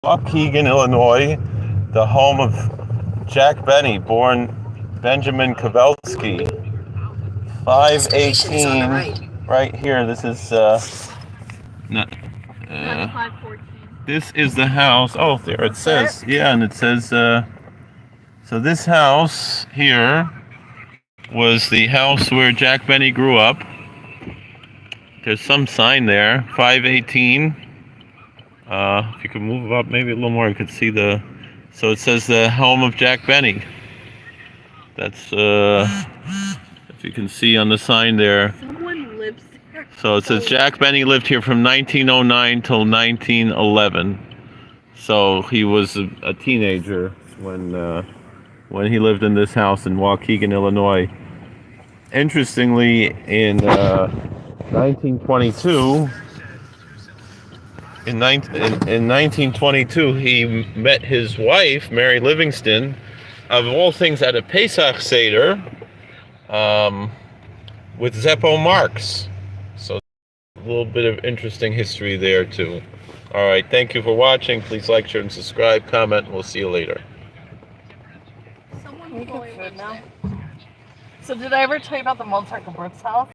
Waukegan, Illinois, the home of Jack Benny, born Benjamin Koblentzer, 518. Right here. This is not. This is the house. Oh, there it says. Yeah, and it says. So this house here was the house where Jack Benny grew up. There's some sign there, 518. If you could move up maybe a little more, you could see the. So it says the home of Jack Benny. That's if you can see on the sign there. Someone lives there. So it says Jack Benny lived here from 1909 till 1911. So he was a teenager when he lived in this house in Waukegan, Illinois. Interestingly, in 1922. In 1922, he met his wife, Mary Livingston, of all things at a Pesach Seder with Zeppo Marx. So a little bit of interesting history there too. All right, thank you for watching. Please like, share, and subscribe, comment, and we'll see you later. Someone food now. So did I ever tell you about the Mozart Geburtshaus?